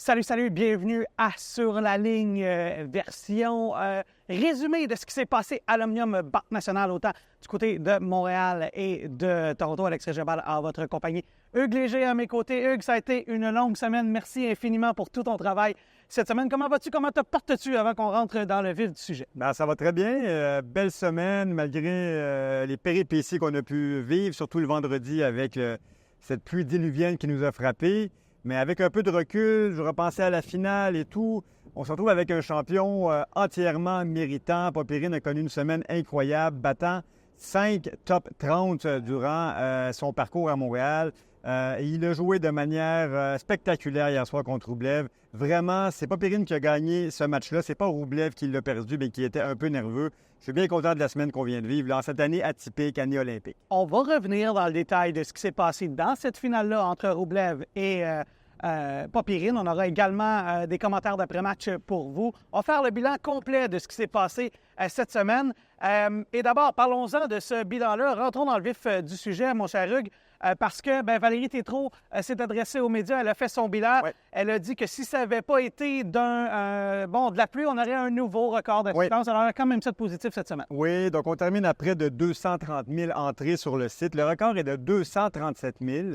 Salut, salut, bienvenue à Sur la ligne, version résumée de ce qui s'est passé à l'Omnium Banque Nationale, autant du côté de Montréal et de Toronto. Alex Régebal à votre compagnie. Hugues Léger à mes côtés. Hugues, ça a été une longue semaine. Merci infiniment pour tout ton travail cette semaine. Comment vas-tu? Comment te portes-tu avant qu'on rentre dans le vif du sujet? Bien, ça va très bien. Belle semaine, malgré les péripéties qu'on a pu vivre, surtout le vendredi avec cette pluie diluvienne qui nous a frappés. Mais avec un peu de recul, je repensais à la finale et tout. On se retrouve avec un champion entièrement méritant. Popirine a connu une semaine incroyable, battant 5 top 30 durant son parcours à Montréal. Il a joué de manière spectaculaire hier soir contre Roublev. Vraiment, c'est Popirine qui a gagné ce match-là. C'est pas Roublev qui l'a perdu, mais qui était un peu nerveux. Je suis bien content de la semaine qu'on vient de vivre, dans cette année atypique, année olympique. On va revenir dans le détail de ce qui s'est passé dans cette finale-là entre Roublev et Popirine. On aura également des commentaires d'après-match pour vous. On va faire le bilan complet de ce qui s'est passé cette semaine. Et d'abord, parlons-en de ce bilan-là. Rentrons dans le vif du sujet, mon cher Hugues. Parce que Valérie Tétrault s'est adressée aux médias, elle a fait son bilan. Ouais. Elle a dit que si ça n'avait pas été de la pluie, on aurait un nouveau record d'assistance. Ouais. Alors, elle a quand même ça de positif cette semaine. Oui, donc on termine à près de 230 000 entrées sur le site. Le record est de 237 000.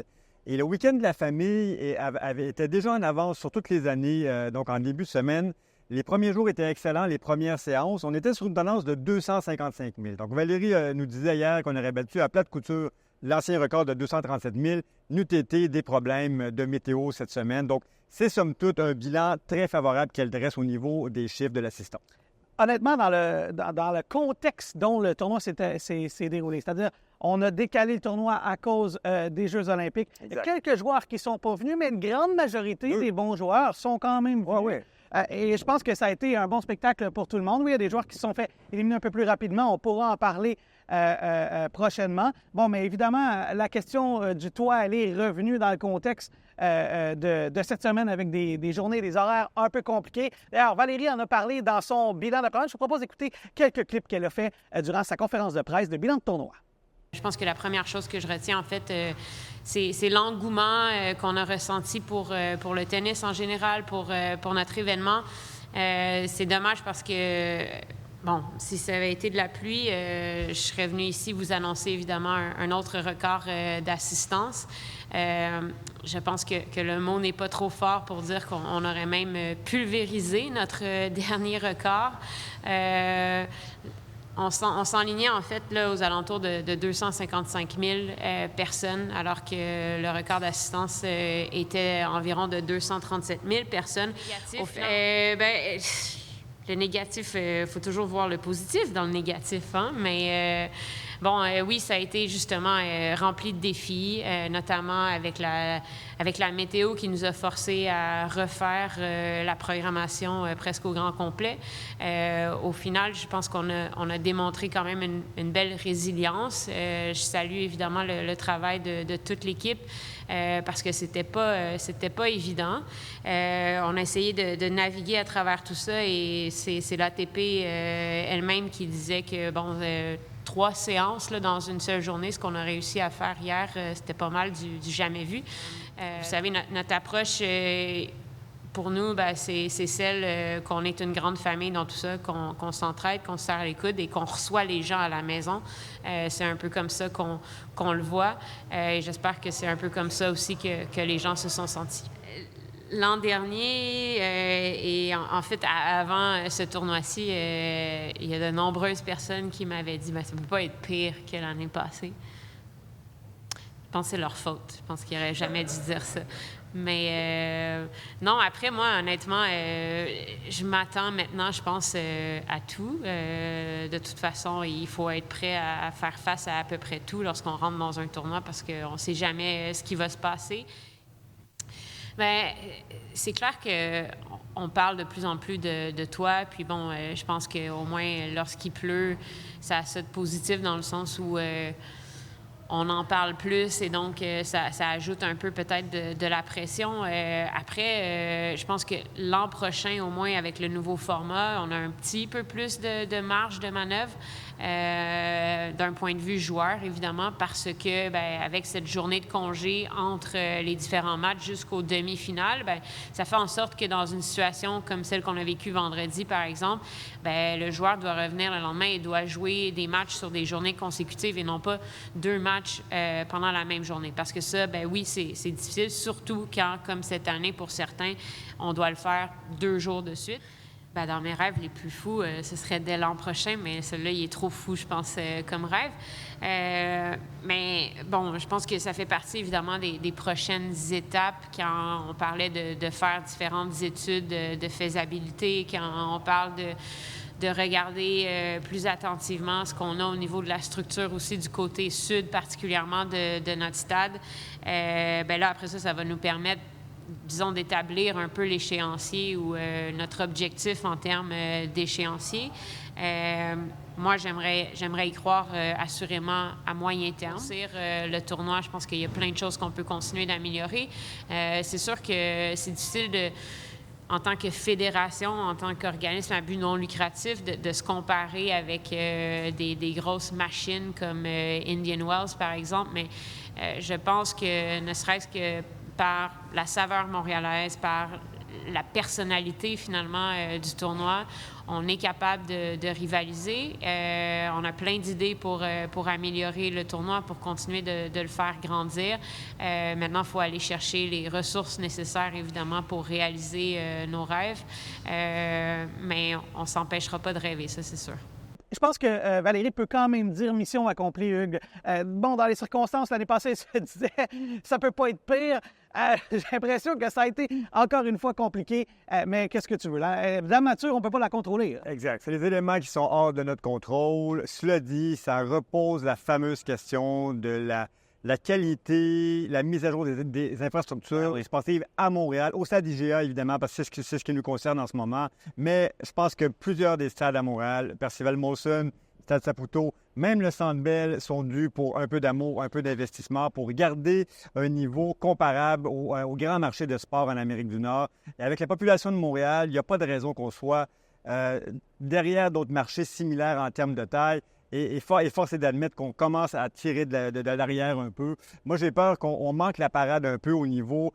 Et le week-end de la famille était déjà en avance sur toutes les années, donc en début de semaine. Les premiers jours étaient excellents, les premières séances. On était sur une tendance de 255 000. Donc Valérie nous disait hier qu'on aurait battu à plate couture l'ancien record de 237 000, n'eût été des problèmes de météo cette semaine. Donc, c'est somme toute un bilan très favorable qu'elle dresse au niveau des chiffres de l'assistant. Honnêtement, dans le contexte dont le tournoi s'est déroulé, c'est-à-dire on a décalé le tournoi à cause des Jeux olympiques. Exact. Il y a quelques joueurs qui ne sont pas venus, mais une grande majorité des bons joueurs sont quand même venus. Ouais. Et je pense que ça a été un bon spectacle pour tout le monde. Oui, il y a des joueurs qui se sont fait éliminer un peu plus rapidement. On pourra en parler prochainement. Bon, mais évidemment, la question du toit, elle est revenue dans le contexte de cette semaine avec des journées, des horaires un peu compliqués. D'ailleurs, Valérie en a parlé dans son bilan de presse. Je vous propose d'écouter quelques clips qu'elle a fait durant sa conférence de presse de bilan de tournoi. Je pense que la première chose que je retiens, en fait, c'est l'engouement qu'on a ressenti pour le tennis en général, pour notre événement. C'est dommage parce que, bon, si ça avait été de la pluie, je serais venue ici vous annoncer évidemment un autre record d'assistance. Je pense que le mot n'est pas trop fort pour dire qu'on aurait même pulvérisé notre dernier record. On s'enlignait, en fait, là, aux alentours de 255 000 personnes, alors que le record d'assistance était environ de 237 000 personnes. Le négatif, il faut toujours voir le positif dans le négatif, hein? Mais oui, ça a été justement rempli de défis, notamment avec la météo qui nous a forcés à refaire la programmation presque au grand complet. Au final, je pense qu'on a démontré quand même une belle résilience. Je salue évidemment le travail de toute l'équipe. Parce que c'était pas évident. On a essayé de naviguer à travers tout ça et c'est l'ATP elle-même qui disait que, 3 séances là, dans une seule journée, ce qu'on a réussi à faire hier, c'était pas mal du jamais vu. Vous savez, notre approche... pour nous, c'est celle qu'on est une grande famille dans tout ça, qu'on s'entraide, qu'on se serre les coudes et qu'on reçoit les gens à la maison. C'est un peu comme ça qu'on le voit. Et j'espère que c'est un peu comme ça aussi que les gens se sont sentis. L'an dernier, et en fait, avant ce tournoi-ci, il y a de nombreuses personnes qui m'avaient dit « ça ne peut pas être pire que l'année passée ». Je pense que c'est leur faute. Je pense qu'ils n'auraient jamais dû dire ça. Mais non, après, moi, honnêtement, je m'attends maintenant, je pense, à tout. De toute façon, il faut être prêt à faire face à peu près tout lorsqu'on rentre dans un tournoi parce qu'on ne sait jamais ce qui va se passer. Bien, c'est clair qu'on parle de plus en plus de toi. Puis bon, je pense qu'au moins, lorsqu'il pleut, ça a ça de positif dans le sens où... on en parle plus et donc ça ajoute un peu peut-être de la pression. Après, je pense que l'an prochain, au moins avec le nouveau format, on a un petit peu plus de marge de manœuvre d'un point de vue joueur, évidemment, parce que avec cette journée de congé entre les différents matchs jusqu'aux demi-finales, ça fait en sorte que dans une situation comme celle qu'on a vécue vendredi, par exemple, le joueur doit revenir le lendemain et doit jouer des matchs sur des journées consécutives et non pas 2 matchs pendant la même journée. Parce que ça, oui, c'est difficile, surtout quand, comme cette année, pour certains, on doit le faire 2 jours de suite. Dans mes rêves les plus fous, ce serait dès l'an prochain, mais celui-là, il est trop fou, je pense, comme rêve. Mais bon, je pense que ça fait partie, évidemment, des prochaines étapes quand on parlait de faire différentes études de faisabilité, quand on parle de regarder plus attentivement ce qu'on a au niveau de la structure aussi du côté sud, particulièrement de notre stade. Là, après ça va nous permettre, disons, d'établir un peu l'échéancier ou notre objectif en termes d'échéancier. Moi, j'aimerais y croire assurément à moyen terme. Le tournoi, je pense qu'il y a plein de choses qu'on peut continuer d'améliorer. C'est sûr que c'est difficile en tant que fédération, en tant qu'organisme à but non lucratif, de se comparer avec des grosses machines comme Indian Wells, par exemple. Mais je pense que ne serait-ce que par la saveur montréalaise, par la personnalité, finalement, du tournoi, on est capable de rivaliser. On a plein d'idées pour améliorer le tournoi, pour continuer de le faire grandir. Maintenant, il faut aller chercher les ressources nécessaires, évidemment, pour réaliser nos rêves. Mais on ne s'empêchera pas de rêver, ça, c'est sûr. Je pense que Valérie peut quand même dire mission accomplie, Hugues. Dans les circonstances, l'année passée, elle se disait ça peut pas être pire. J'ai l'impression que ça a été encore une fois compliqué. Mais qu'est-ce que tu veux? La nature, on ne peut pas la contrôler. Exact. C'est les éléments qui sont hors de notre contrôle. Cela dit, ça repose la fameuse question de la qualité, la mise à jour des infrastructures sportives à Montréal, au stade IGA, évidemment, parce que c'est ce qui nous concerne en ce moment. Mais je pense que plusieurs des stades à Montréal, Percival Molson, Stade Saputo, même le Centre Bell, sont dus pour un peu d'amour, un peu d'investissement, pour garder un niveau comparable au grand marché de sport en Amérique du Nord. Et avec la population de Montréal, il n'y a pas de raison qu'on soit derrière d'autres marchés similaires en termes de taille. Et force est d'admettre qu'on commence à tirer de l'arrière un peu. Moi, j'ai peur qu'on manque la parade un peu au niveau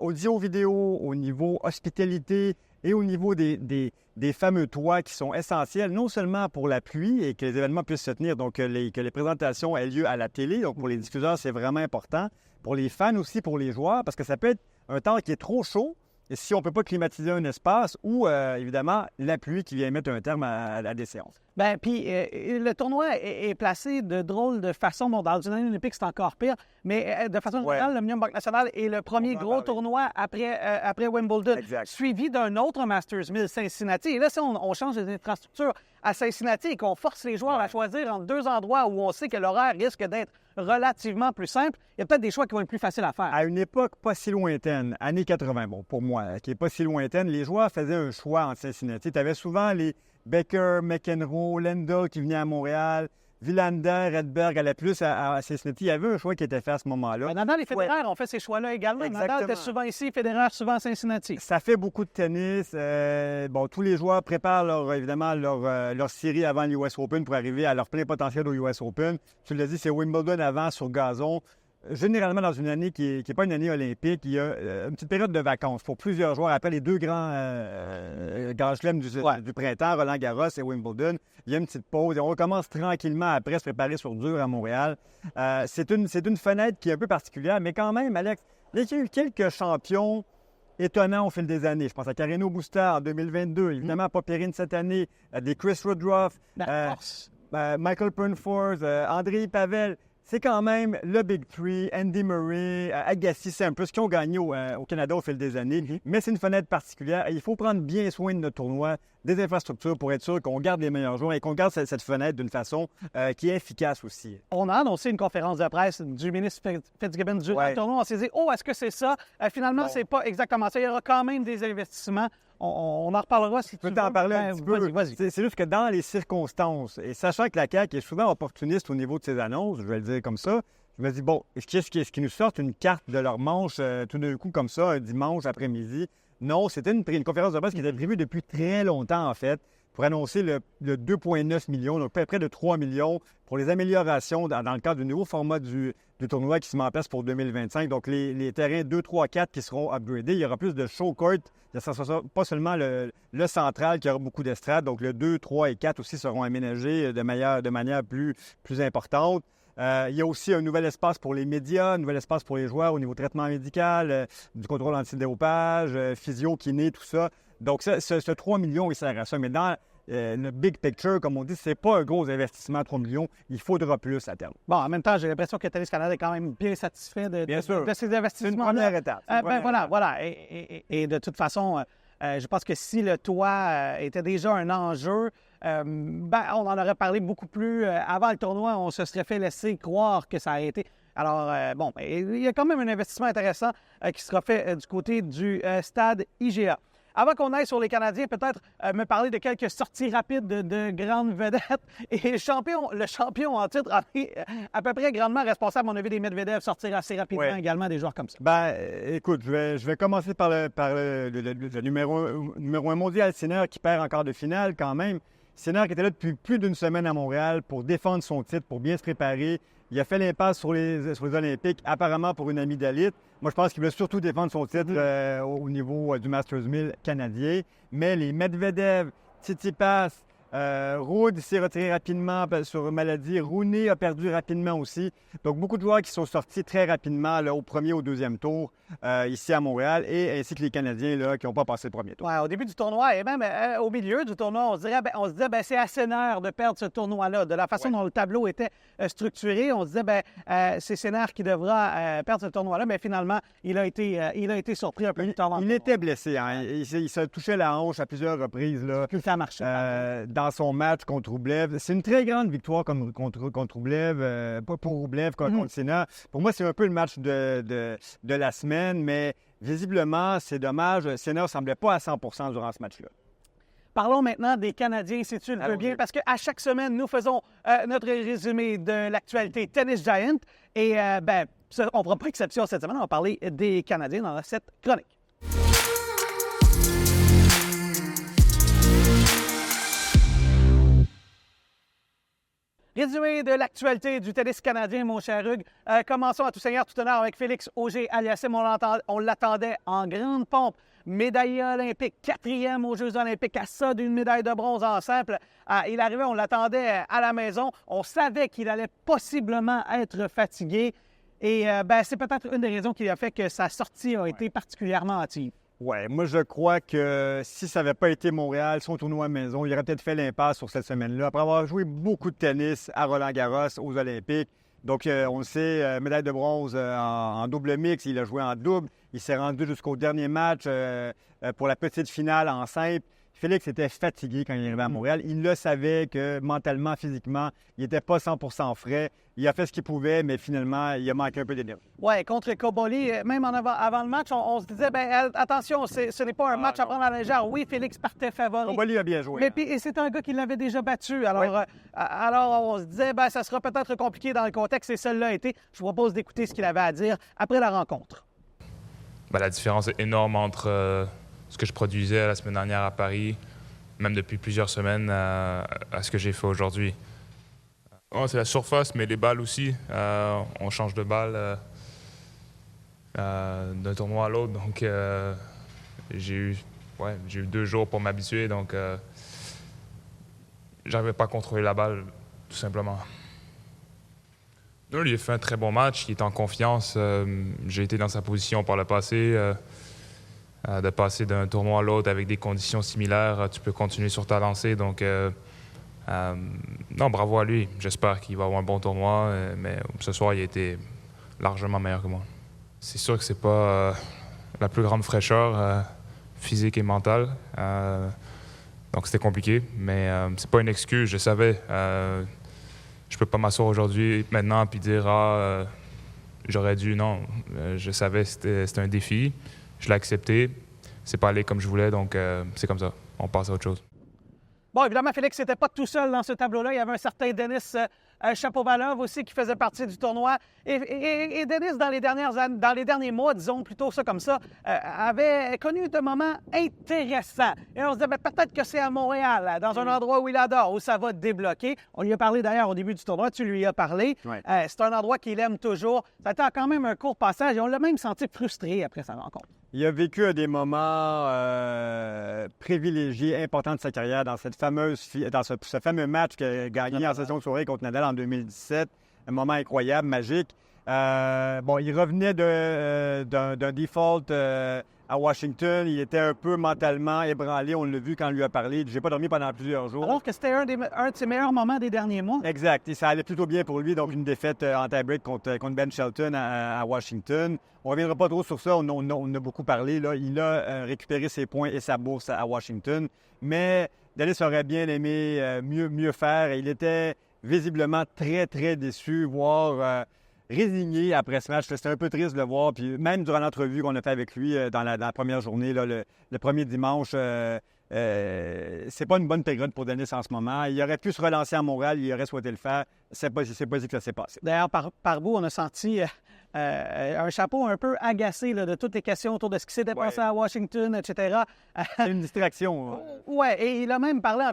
audio-vidéo, au niveau hospitalité et au niveau des fameux toits qui sont essentiels, non seulement pour la pluie et que les événements puissent se tenir, donc que les présentations aient lieu à la télé. Donc, pour les diffuseurs, c'est vraiment important. Pour les fans aussi, pour les joueurs, parce que ça peut être un temps qui est trop chaud. Et si on ne peut pas climatiser un espace ou, évidemment, la pluie qui vient mettre un terme à des séances. Puis le tournoi est placé de drôle de façon. Bon, dans une année olympique, c'est encore pire, mais de façon générale, le Millennium Banque Nationale est le premier gros tournoi après Wimbledon, suivi d'un autre Masters 1000, Cincinnati. Et là, si on change les infrastructures à Cincinnati et qu'on force les joueurs à choisir entre 2 endroits où on sait que l'horaire risque d'être relativement plus simple, il y a peut-être des choix qui vont être plus faciles à faire. À une époque pas si lointaine, années 80, bon, pour moi, qui n'est pas si lointaine, les joueurs faisaient un choix en Cincinnati. Tu avais souvent les Becker, McEnroe, Lendl qui venaient à Montréal, Villander, Edberg allaient plus à Cincinnati. Il y avait un choix qui était fait à ce moment-là. Nadal et Federer ont fait ces choix-là également. Exactement. Nadal était souvent ici, Federer souvent à Cincinnati. Ça fait beaucoup de tennis. Tous les joueurs préparent évidemment leur série avant l'US Open pour arriver à leur plein potentiel au US Open. Tu l'as dit, c'est Wimbledon avant sur gazon. Généralement, dans une année qui n'est pas une année olympique, il y a une petite période de vacances pour plusieurs joueurs. Après les 2 grands grands chelems du printemps, Roland-Garros et Wimbledon, il y a une petite pause et on recommence tranquillement après se préparer sur dur à Montréal. C'est une fenêtre qui est un peu particulière, mais quand même, Alex, il y a eu quelques champions étonnants au fil des années. Je pense à Carreno Busta en 2022, évidemment Popirine cette année, des Chris Woodruff, Michael Pernfors, Andrei Pavel. C'est quand même le Big Three, Andy Murray, Agassi, Sampras qui ont gagné au Canada au fil des années. Mais c'est une fenêtre particulière et il faut prendre bien soin de notre tournoi, des infrastructures pour être sûr qu'on garde les meilleurs joueurs et qu'on garde cette fenêtre d'une façon qui est efficace aussi. On a annoncé une conférence de presse du ministre Fitzgibbon durant le tournoi. On s'est dit, est-ce que c'est ça? Finalement, c'est pas exactement ça. Il y aura quand même des investissements. On en reparlera si tu veux. Je peux t'en parler un petit peu. Vas-y. C'est juste que dans les circonstances, et sachant que la CAQ est souvent opportuniste au niveau de ses annonces, je vais le dire comme ça, Je me dis, bon, est-ce qu'ils nous sortent une carte de leur manche tout d'un coup comme ça, un dimanche après-midi? Non, c'était une conférence de presse qui était prévue depuis très longtemps, en fait, pour annoncer le 2,9 millions, donc près de 3 millions, pour les améliorations dans le cadre du nouveau format du tournoi qui se met en place pour 2025. Donc, les terrains 2, 3, 4 qui seront upgradés. Il y aura plus de show court. Ça sera pas seulement le central qui aura beaucoup d'estrades. Donc, le 2, 3 et 4 aussi seront aménagés de manière plus importante. Il y a aussi un nouvel espace pour les médias, un nouvel espace pour les joueurs au niveau traitement médical, du contrôle antidopage, physio, kiné, tout ça. Donc, ce 3 millions, il sert à ça. Mais dans le big picture, comme on dit, c'est pas un gros investissement, 3 millions. Il faudra plus à terme. Bon, en même temps, j'ai l'impression que Tennis Canada est quand même bien satisfait de ces investissements. C'est une première étape. Voilà. Et de toute façon, je pense que si le toit était déjà un enjeu, on en aurait parlé beaucoup plus avant le tournoi. On se serait fait laisser croire que ça a été. Alors, il y a quand même un investissement intéressant qui sera fait du côté du stade IGA. Avant qu'on aille sur les Canadiens, peut-être me parler de quelques sorties rapides de grandes vedettes. Et le champion en titre en est à peu près grandement responsable. On a vu des Medvedev sortir assez rapidement également, des joueurs comme ça. Écoute, je vais commencer par le numéro 1 mondial, Sinner, qui perd encore de finale quand même. Sinner qui était là depuis plus d'une semaine à Montréal pour défendre son titre, pour bien se préparer. Il a fait l'impasse sur les Olympiques, apparemment pour une amygdalite. Moi, je pense qu'il veut surtout défendre son titre au niveau du Masters 1000 canadien. Mais les Medvedev, Tsitsipas, Ruud s'est retiré rapidement sur maladie. Rooney a perdu rapidement aussi. Donc, beaucoup de joueurs qui sont sortis très rapidement là, au premier ou deuxième tour ici à Montréal, et ainsi que les Canadiens là, qui n'ont pas passé le premier tour. Ouais, au début du tournoi et même au milieu du tournoi, on se disait c'est assez Sinner de perdre ce tournoi-là. De la façon dont le tableau était structuré, on se disait c'est Sinner qui devra perdre ce tournoi-là, mais finalement, il a été surpris un peu plus tard. Il était blessé. Hein? Il se touchait la hanche à plusieurs reprises. Là, que ça marchait. Dans son match contre Rublev. C'est une très grande victoire contre Rublev, pas pour Rublev, contre Sinner. Pour moi, c'est un peu le match de la semaine, mais visiblement, c'est dommage. Sinner ne semblait pas à 100% durant ce match-là. Parlons maintenant des Canadiens, si tu le veux bien, parce qu'à chaque semaine, nous faisons notre résumé de l'actualité Tennis Giant. Et on ne fera pas exception cette semaine, on va parler des Canadiens dans cette chronique. Résumé de l'actualité du tennis canadien, mon cher Hugues. Commençons à tout seigneur, tout honneur avec Félix Auger-Aliassime. On l'attendait en grande pompe. Médaillé olympique, 4e aux Jeux olympiques, à ça d'une médaille de bronze en simple. Il arrivait, on l'attendait à la maison. On savait qu'il allait possiblement être fatigué. Et c'est peut-être une des raisons qui a fait que sa sortie a été particulièrement hâtive. Oui, moi je crois que si ça n'avait pas été Montréal, son tournoi à maison, il aurait peut-être fait l'impasse sur cette semaine-là. Après avoir joué beaucoup de tennis à Roland-Garros, aux Olympiques. Donc, on le sait, médaille de bronze en double mix, il a joué en double. Il s'est rendu jusqu'au dernier match pour la petite finale en simple. Félix était fatigué quand il est arrivé à Montréal. Il le savait que mentalement, physiquement, il n'était pas 100% frais. Il a fait ce qu'il pouvait, mais finalement, il a manqué un peu d'énergie. Oui, contre Cobolli, même avant le match, on se disait, attention, ce n'est pas un match à prendre à la légère. Oui, Félix partait favori. Cobolli a bien joué. Mais et c'est un gars qui l'avait déjà battu. Alors on se disait, ça sera peut-être compliqué dans le contexte, et cela a été. Je vous propose d'écouter ce qu'il avait à dire après la rencontre. La différence est énorme entre ce que je produisais la semaine dernière à Paris, même depuis plusieurs semaines, à ce que j'ai fait aujourd'hui. C'est la surface, mais les balles aussi. On change de balle d'un tournoi à l'autre. Donc, j'ai eu 2 jours pour m'habituer. Donc, j'arrivais pas à contrôler la balle, tout simplement. Il a fait un très bon match. Il est en confiance. J'ai été dans sa position par le passé. De passer d'un tournoi à l'autre avec des conditions similaires, tu peux continuer sur ta lancée. Donc, bravo à lui. J'espère qu'il va avoir un bon tournoi, mais ce soir, il a été largement meilleur que moi. C'est sûr que c'est pas la plus grande fraîcheur physique et mentale. Donc, c'était compliqué, mais c'est pas une excuse. Je savais. Je peux pas m'asseoir aujourd'hui, maintenant, puis dire j'aurais dû. Non, je savais que c'était un défi. Je l'ai accepté. C'est pas allé comme je voulais, donc c'est comme ça. On passe à autre chose. Bon, évidemment, Félix n'était pas tout seul dans ce tableau-là. Il y avait un certain Denis Shapovalov aussi qui faisait partie du tournoi. Et Denis, dans les derniers mois, disons plutôt ça comme ça, avait connu de moments intéressants. Et on se disait, peut-être que c'est à Montréal, dans un endroit où il adore, où ça va débloquer. On lui a parlé d'ailleurs au début du tournoi, tu lui as parlé. Ouais. C'est un endroit qu'il aime toujours. Ça a été quand même un court passage et on l'a même senti frustré après sa rencontre. Il a vécu des moments privilégiés, importants de sa carrière dans ce fameux match qu'il a gagné en session de soirée contre Nadal en 2017. Un moment incroyable, magique. Il revenait d'un default à Washington. Il était un peu mentalement ébranlé. On l'a vu quand on lui a parlé. J'ai pas dormi pendant plusieurs jours. Alors que c'était un de ses meilleurs moments des derniers mois. Exact. Et ça allait plutôt bien pour lui. Donc, une défaite en tie-break contre Ben Shelton à Washington. On ne reviendra pas trop sur ça. On a beaucoup parlé. Là. Il a récupéré ses points et sa bourse à Washington. Mais Denis aurait bien aimé mieux faire. Et il était visiblement très, très déçu, voire résigné après ce match. C'était un peu triste de le voir. Puis même durant l'entrevue qu'on a fait avec lui dans la première journée, là, le premier dimanche, c'est pas une bonne période pour Denis en ce moment. Il aurait pu se relancer à Montréal, il aurait souhaité le faire. C'est pas dit que ça s'est passé. D'ailleurs, par bout, on a senti un chapeau un peu agacé là, de toutes les questions autour de ce qui s'était passé à Washington, etc. C'est une distraction. Oui, et il a même parlé en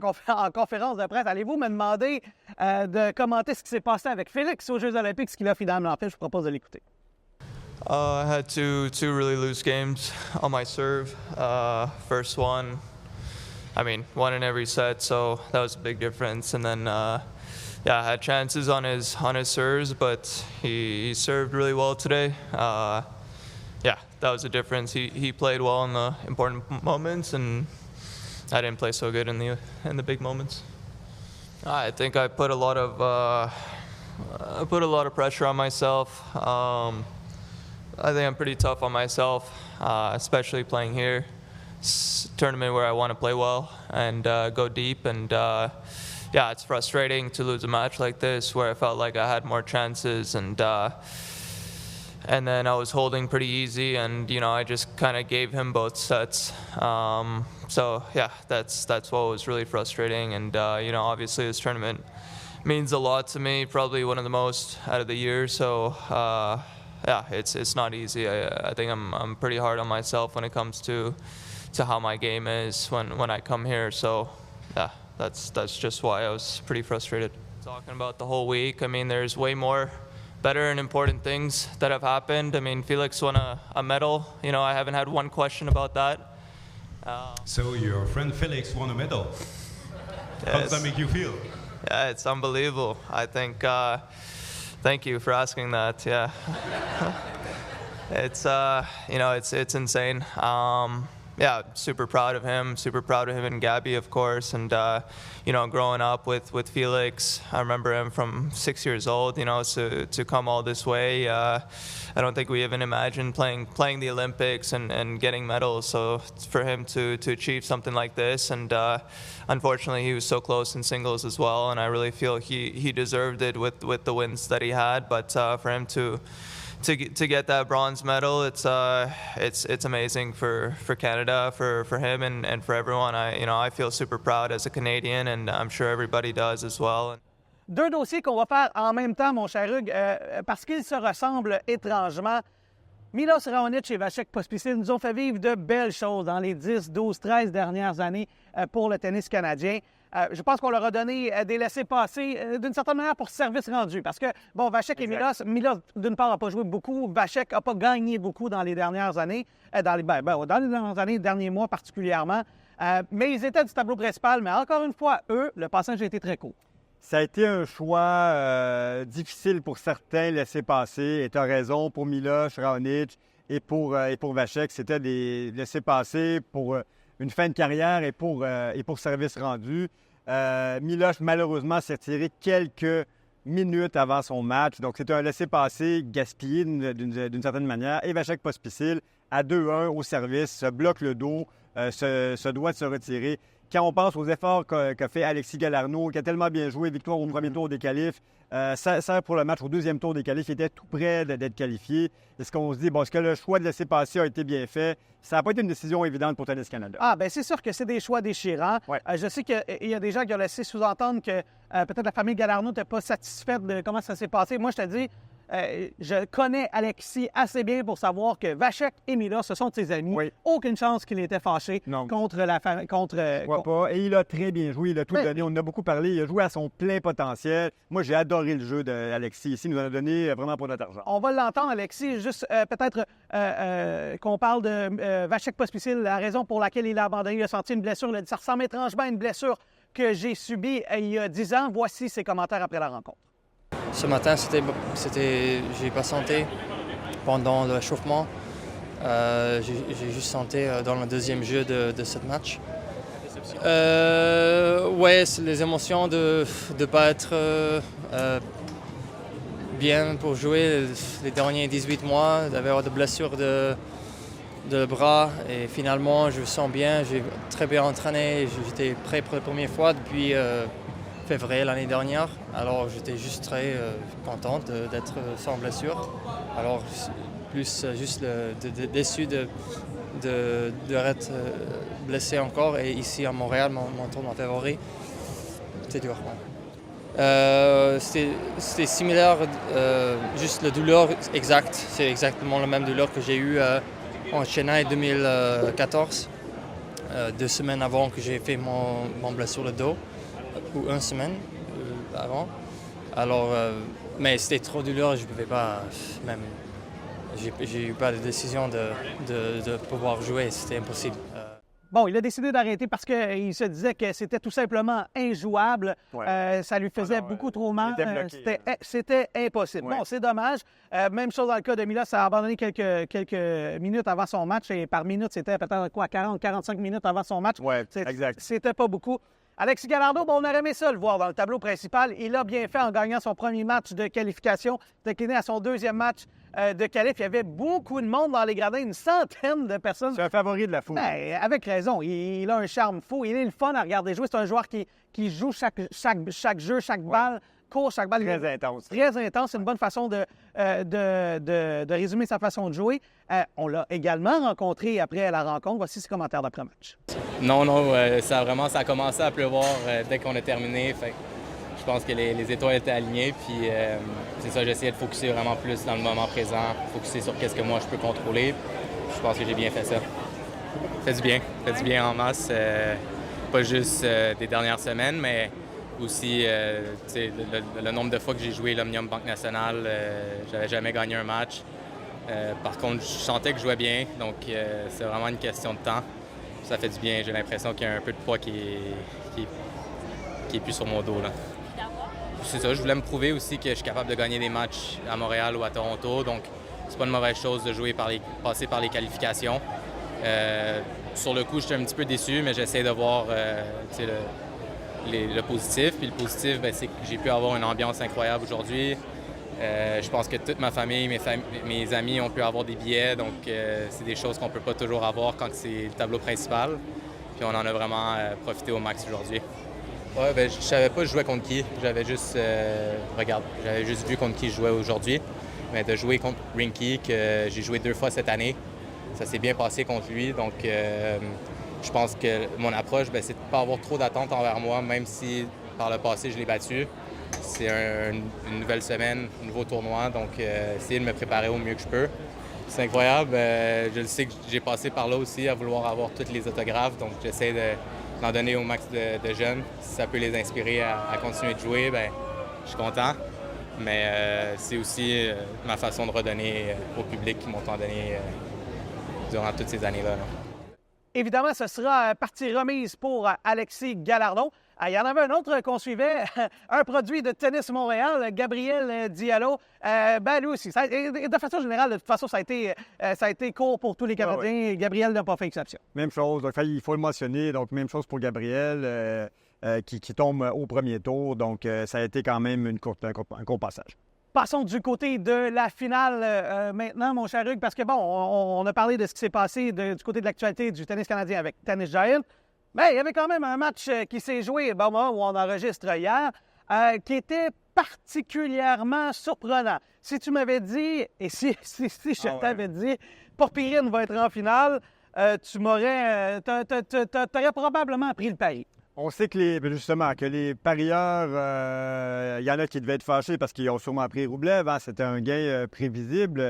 conférence de presse. Allez-vous me demander de commenter ce qui s'est passé avec Félix aux Jeux olympiques, ce qu'il a finalement fait? Je vous propose de l'écouter. I had two really loose games on my serve. First one, one in every set, so that was a big difference. And then, I had chances on his serves, but he served really well today. That was a difference. He played well in the important moments, and I didn't play so good in the big moments. I think I put a lot of pressure on myself. I think I'm pretty tough on myself, especially playing here. It's a tournament where I want to play well and go deep. And it's frustrating to lose a match like this where I felt like I had more chances. And then I was holding pretty easy, and I just kind of gave him both sets. That's what was really frustrating. And obviously this tournament means a lot to me, probably one of the most out of the year. So. It's not easy. I think I'm pretty hard on myself when it comes to how my game is when I come here. So that's just why I was pretty frustrated. Talking about the whole week, there's way more better and important things that have happened. Felix won a medal. I haven't had one question about that. So your friend Felix won a medal. How does that make you feel? Yeah, it's unbelievable. I think. Thank you for asking that. Yeah, it's insane. Super proud of him. Super proud of him and Gabby, of course. And growing up with Felix, I remember him from 6 years old. To come all this way. I don't think we even imagined playing the Olympics and getting medals. So for him to achieve something like this, and unfortunately he was so close in singles as well. And I really feel he deserved it with the wins that he had. But for him to get that bronze medal, it's amazing for Canada, for him and for everyone. I feel super proud as a Canadian, and I'm sure everybody does as well. Deux dossiers qu'on va faire en même temps, mon cher Hugues, parce qu'ils se ressemblent étrangement. Milos Raonic et Vasek Pospisil nous ont fait vivre de belles choses dans les 10, 12, 13 dernières années pour le tennis canadien. Je pense qu'on leur a donné des laissés-passer d'une certaine manière pour service rendu. Parce que, Vasek et Milos, d'une part, n'a pas joué beaucoup. Vasek n'a pas gagné beaucoup dans les dernières années, dans les dernières années, derniers mois particulièrement. Mais ils étaient du tableau principal. Mais encore une fois, eux, le passage a été très court. Ça a été un choix difficile pour certains, laisser passer. Et tu as raison, pour Milos Raonic et pour Vasek, c'était des laisser passer pour une fin de carrière et pour service rendu. Milos, malheureusement, s'est retiré quelques minutes avant son match. Donc, c'était un laisser-passer gaspillé d'une certaine manière. Et Vasek Pospisil, à 2-1 au service, se bloque le dos, se doit de se retirer. quand on pense aux efforts qu'a fait Alexis Galarneau, qui a tellement bien joué, victoire au premier tour des qualifs, ça pour le match au deuxième tour des qualifs, il était tout près d'être qualifié. Est-ce qu'on se dit, bon, est-ce que le choix de laisser passer a été bien fait? Ça n'a pas été une décision évidente pour Tennis Canada. Ah, bien, c'est sûr que c'est des choix déchirants. Ouais. Je sais qu'il y a des gens qui ont laissé sous-entendre que peut-être la famille Galarneau n'était pas satisfaite de comment ça s'est passé. Moi, je te dis, je connais Alexis assez bien pour savoir que Vachek et Mila, ce sont de ses amis. Oui. Aucune chance qu'il était fâché Non. contre la famille. Je crois pas. Et il a très bien joué. Il a tout donné. On en a beaucoup parlé. Il a joué à son plein potentiel. Moi, j'ai adoré le jeu d'Alexis ici. Il nous en a donné vraiment pour notre argent. On va l'entendre, Alexis. Juste peut-être qu'on parle de Vachek Pospisil, la raison pour laquelle il a abandonné. Il a senti une blessure. Il a dit, ça ressemble étrangement à une blessure que j'ai subie il y a 10 ans. Voici ses commentaires après la rencontre. Ce matin, j'ai pas senti pendant l'échauffement. J'ai juste senti dans le deuxième jeu de ce match. Ouais, c'est les émotions de ne pas être bien pour jouer les derniers 18 mois, d'avoir des blessures de bras. Et finalement, je me sens bien. J'ai très bien entraîné. J'étais prêt pour la première fois depuis février l'année dernière. Alors j'étais juste très contente d'être sans blessure. Alors plus juste déçu d'être blessé encore. Et ici à Montréal, mon tournoi favori, c'est dur. Ouais. C'était similaire, juste la douleur exacte. C'est exactement la même douleur que j'ai eue en Chennai 2014, 2 semaines avant que j'ai fait mon blessure de dos. Ou 1 semaine avant. Alors, mais c'était trop douloureux, je ne pouvais pas, même, j'ai eu pas de décision de pouvoir jouer, c'était impossible. Bon, il a décidé d'arrêter parce qu'il se disait que c'était tout simplement injouable. Ouais. Ça lui faisait beaucoup trop mal. il était bloqué, C'était impossible. Ouais. Bon, c'est dommage. Même chose dans le cas de Mila, ça a abandonné quelques minutes avant son match. Et par minute, c'était peut-être 40-45 minutes avant son match. Oui, exact. C'était pas beaucoup. Alexis Galarneau, bon, on aurait aimé ça le voir dans le tableau principal. Il a bien fait en gagnant son premier match de qualification, décliné à son deuxième match de qualif. Il y avait beaucoup de monde dans les gradins, une centaine de personnes. C'est un favori de la foule. Ben, avec raison. Il a un charme fou. Il est le fun à regarder jouer. C'est un joueur qui joue chaque jeu, chaque balle, court chaque balle. Très intense. Très intense. C'est une bonne façon de résumer sa façon de jouer. On l'a également rencontré après la rencontre. Voici ses commentaires d'après-match. Non, ça a commencé à pleuvoir dès qu'on a terminé. Fait, je pense que les étoiles étaient alignées. Puis c'est ça, j'ai essayé de focusser vraiment plus dans le moment présent, focusser sur qu'est-ce que moi je peux contrôler. Je pense que j'ai bien fait ça. Fait du bien en masse. Pas juste des dernières semaines, mais aussi le nombre de fois que j'ai joué l'Omnium Banque Nationale, j'avais jamais gagné un match. Par contre, je sentais que je jouais bien, donc c'est vraiment une question de temps. Ça fait du bien. J'ai l'impression qu'il y a un peu de poids qui est plus sur mon dos, là. C'est ça, je voulais me prouver aussi que je suis capable de gagner des matchs à Montréal ou à Toronto, donc c'est pas une mauvaise chose de jouer passer par les qualifications. Sur le coup, j'étais un petit peu déçu, mais j'essaie de voir le positif. Puis le positif, c'est que j'ai pu avoir une ambiance incroyable aujourd'hui. Je pense que toute ma famille, mes amis ont pu avoir des billets, donc c'est des choses qu'on ne peut pas toujours avoir quand c'est le tableau principal. Puis on en a vraiment profité au max aujourd'hui. Ouais, je savais pas je jouais contre qui. J'avais juste vu contre qui je jouais aujourd'hui. Mais de jouer contre Rinky, que j'ai joué 2 fois cette année, ça s'est bien passé contre lui. Donc je pense que mon approche, c'est de ne pas avoir trop d'attentes envers moi, même si par le passé je l'ai battu. C'est une nouvelle semaine, un nouveau tournoi, donc essayer de me préparer au mieux que je peux. C'est incroyable. Je le sais que j'ai passé par là aussi à vouloir avoir tous les autographes, donc j'essaie d'en donner au max de jeunes. Si ça peut les inspirer à continuer de jouer, je suis content. Mais c'est aussi ma façon de redonner au public qui m'ont tant donné durant toutes ces années-là. Évidemment, ce sera partie remise pour Alexis Galarneau. Il y en avait un autre qu'on suivait, un produit de Tennis Montréal, Gabriel Diallo. Lui aussi. De façon générale, de toute façon, ça a été court pour tous les Canadiens. Ouais. Gabriel n'a pas fait exception. Même chose. Donc, il faut le mentionner. Donc, même chose pour Gabriel qui tombe au premier tour. Donc, ça a été quand même un court passage. Passons du côté de la finale maintenant, mon cher Hugues, parce que on a parlé de ce qui s'est passé du côté de l'actualité du tennis canadien avec Tennis Giant. Bien, il y avait quand même un match qui s'est joué au moment où on enregistre hier, qui était particulièrement surprenant. Si tu m'avais dit, et si je t'avais dit, Popirine va être en finale, t'aurais probablement pris le pari. On sait que les parieurs, il y en a qui devaient être fâchés parce qu'ils ont sûrement pris Roublev. Hein. C'était un gain prévisible.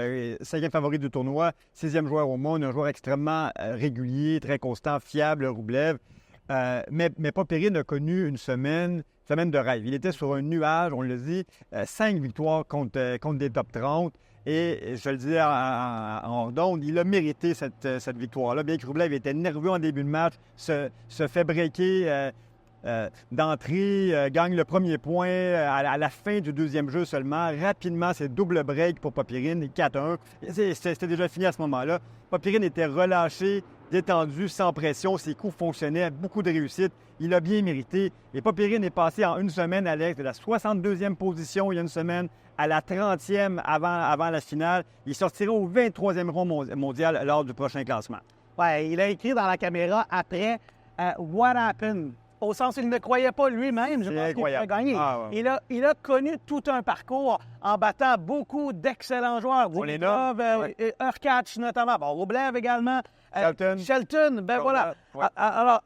5e favori du tournoi, 6e joueur au monde, un joueur extrêmement régulier, très constant, fiable, Roublev. Mais Popirine a connu une semaine de rêve. Il était sur un nuage, on le dit, 5 victoires contre des top 30. Et je le disais en hors d'onde, il a mérité cette victoire-là. Bien que Roublev était nerveux en début de match, se fait breaker d'entrée, gagne le premier point à la fin du deuxième jeu seulement. Rapidement, c'est double break pour Popirine, 4-1. C'était déjà fini à ce moment-là. Popirine était relâché, détendu, sans pression. Ses coups fonctionnaient, beaucoup de réussite. Il a bien mérité. Et Popirine est passé en une semaine, Alex, de la 62e position il y a une semaine à la 30e avant la finale. Il sortira au 23e rang mondial lors du prochain classement. Oui, il a écrit dans la caméra après What happened? Au sens où il ne croyait pas lui-même, je pense qu'il pourrait gagner. Ouais. Il a connu tout un parcours en battant beaucoup d'excellents joueurs. Urkacz notamment, Roublev également. Shelton, ben voilà. Ouais. Alors,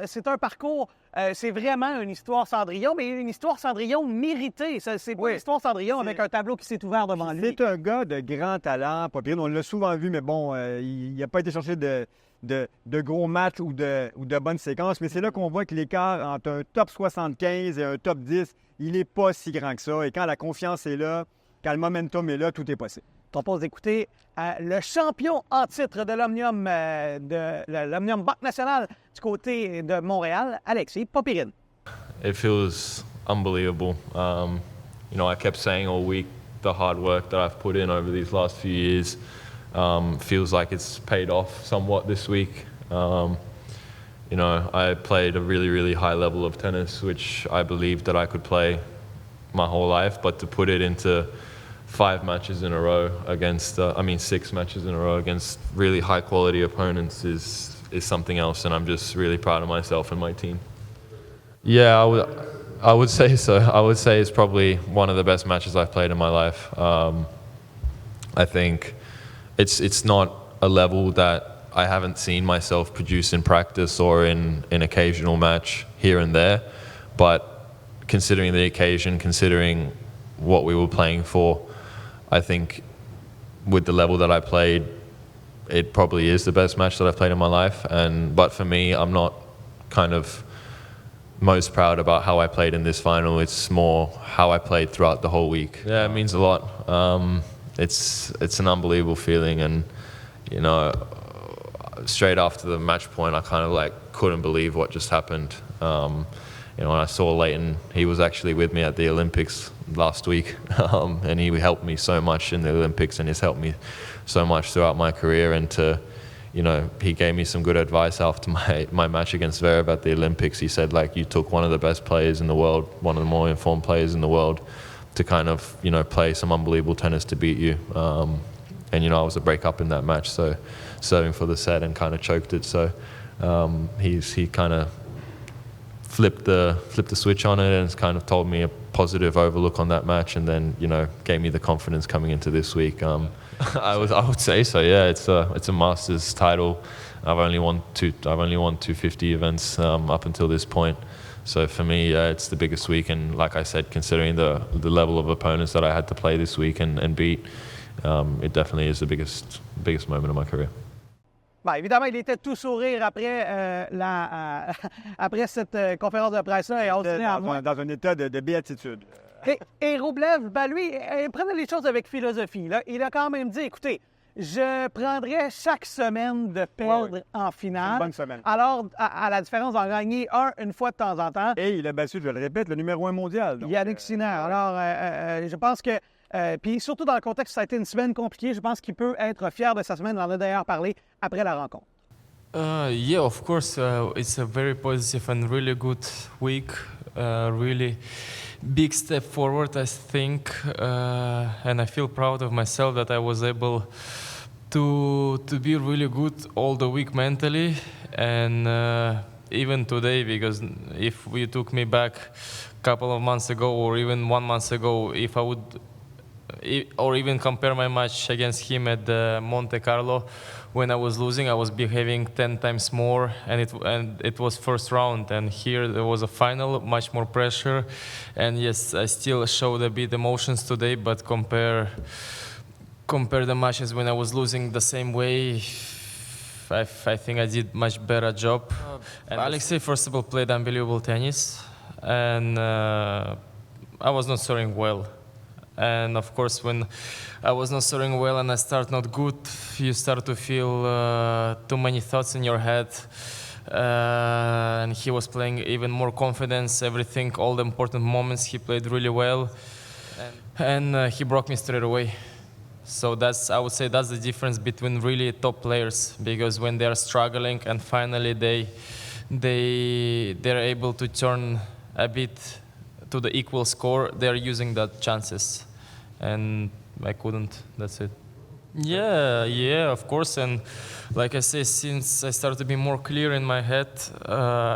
c'est un parcours, c'est vraiment une histoire Cendrillon, mais une histoire Cendrillon méritée. C'est pas une histoire Cendrillon avec un tableau qui s'est ouvert devant lui. C'est un gars de grand talent, Popirine. On l'a souvent vu, mais bon, il n'a pas été cherché de gros matchs ou de bonnes séquences. Mais c'est là qu'on voit que l'écart entre un top 75 et un top 10, il n'est pas si grand que ça. Et quand la confiance est là, quand le momentum est là, tout est possible. Je te propose d'écouter le champion en titre de l'Omnium Banque Nationale du côté de Montréal, Alexis Popirine. It feels unbelievable. I kept saying all week the hard work that I've put in over these last few years feels like it's paid off somewhat this week. I played a really, really high level of tennis, which I believed that I could play my whole life, but to put it into 5 matches in a row against, 6 matches in a row against really high quality opponents is something else, and I'm just really proud of myself and my team. Yeah, I would say so. I would say it's probably one of the best matches I've played in my life. I think it's not a level that I haven't seen myself produce in practice or in an occasional match here and there, but considering the occasion, considering what we were playing for, I think with the level that I played, it probably is the best match that I've played in my life. But for me, I'm not kind of most proud about how I played in this final. It's more how I played throughout the whole week. Yeah, it means a lot. It's an unbelievable feeling, and straight after the match point, I kind of couldn't believe what just happened. When I saw Leighton, he was actually with me at the Olympics last week, and he helped me so much in the Olympics, and he's helped me so much throughout my career. And he gave me some good advice after my match against Zverev at the Olympics. He said, you took one of the best players in the world, one of the more informed players in the world, to kind of, play some unbelievable tennis to beat you. And I was a break-up in that match, so serving for the set and kind of choked it. So he kind of flipped the switch on it and kind of told me a positive overlook on that match, and then gave me the confidence coming into this week. I would say so. Yeah, it's a Masters title. I've only won 250 events up until this point. So for me, it's the biggest week, and like I said, considering the level of opponents that I had to play this week and beat, it definitely is the biggest moment of my career. Bien, évidemment, il était tout sourire après, après cette conférence de presse-là. Dans un état de béatitude. Et Roublev, lui, il prenait les choses avec philosophie. Là. Il a quand même dit, écoutez, je prendrais chaque semaine de perdre en finale. C'est une bonne semaine. Alors, à la différence d'en gagner une fois de temps en temps. Et il a battu, je le répète, le numéro 1 mondial. Yannick Sinner. Alors, je pense que puis surtout dans le contexte, ça a été une semaine compliquée. Je pense qu'il peut être fier de sa semaine. On en a d'ailleurs parlé après la rencontre. Yeah, of course, it's a very positive and really good week. Really big step forward, I think, and I feel proud of myself that I was able to be really good all the week mentally, and even today, because if you took me back a couple of months ago or even 1 month ago, if I would or even compare my match against him at Monte Carlo, when I was losing, I was behaving 10 times more, and it was first round, and here there was a final, much more pressure, and yes, I still showed a bit emotions today, but compare the matches when I was losing the same way, I think I did much better job. Alexei, first of all, played unbelievable tennis, and I was not serving well. And of course, when I was not serving well and I start not good, you start to feel too many thoughts in your head. And he was playing even more confidence, everything, all the important moments, he played really well. And he broke me straight away. So I would say that's the difference between really top players, because when they are struggling and finally they're able to turn a bit to the equal score, they're using that chances, and I couldn't. That's it. Yeah, of course. And like I say, since I started to be more clear in my head,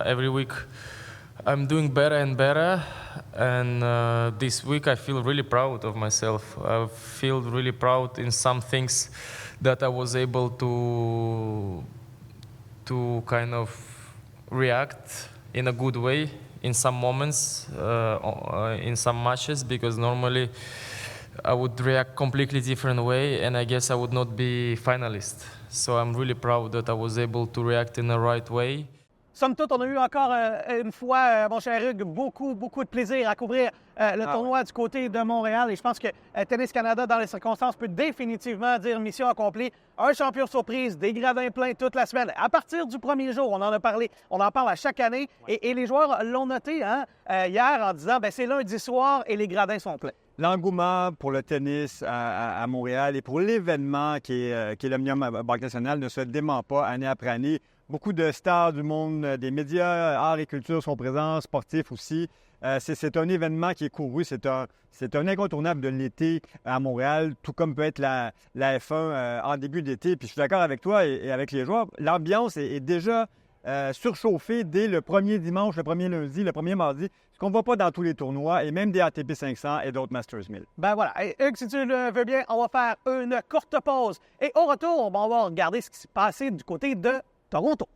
every week I'm doing better and better. And this week I feel really proud of myself. I feel really proud in some things that I was able to kind of react in a good way in some moments, in some matches, because normally I would react completely different way, and I guess I would not be finalist. So I'm really proud that I was able to react in the right way. Somme toute, on a eu encore une fois, mon cher Hugues, beaucoup de plaisir à couvrir le tournoi du côté de Montréal. Et je pense que Tennis Canada, dans les circonstances, peut définitivement dire mission accomplie. Un champion surprise, des gradins pleins toute la semaine. À partir du premier jour, on en a parlé, on en parle à chaque année. Et les joueurs l'ont noté hier en disant c'est lundi soir et les gradins sont pleins. L'engouement pour le tennis à Montréal et pour l'événement qui est l'Omnium Banque Nationale ne se dément pas année après année. Beaucoup de stars du monde des médias, arts et culture sont présents, sportifs aussi. C'est un événement qui est couru, c'est un incontournable de l'été à Montréal, tout comme peut être la F1 en début d'été. Puis je suis d'accord avec toi et avec les joueurs, l'ambiance est déjà surchauffée dès le premier dimanche, le premier lundi, le premier mardi, ce qu'on ne voit pas dans tous les tournois et même des ATP 500 et d'autres Masters 1000. Ben voilà. Et Hugues, si tu le veux bien, on va faire une courte pause. Et au retour, on va regarder ce qui s'est passé du côté de Toronto.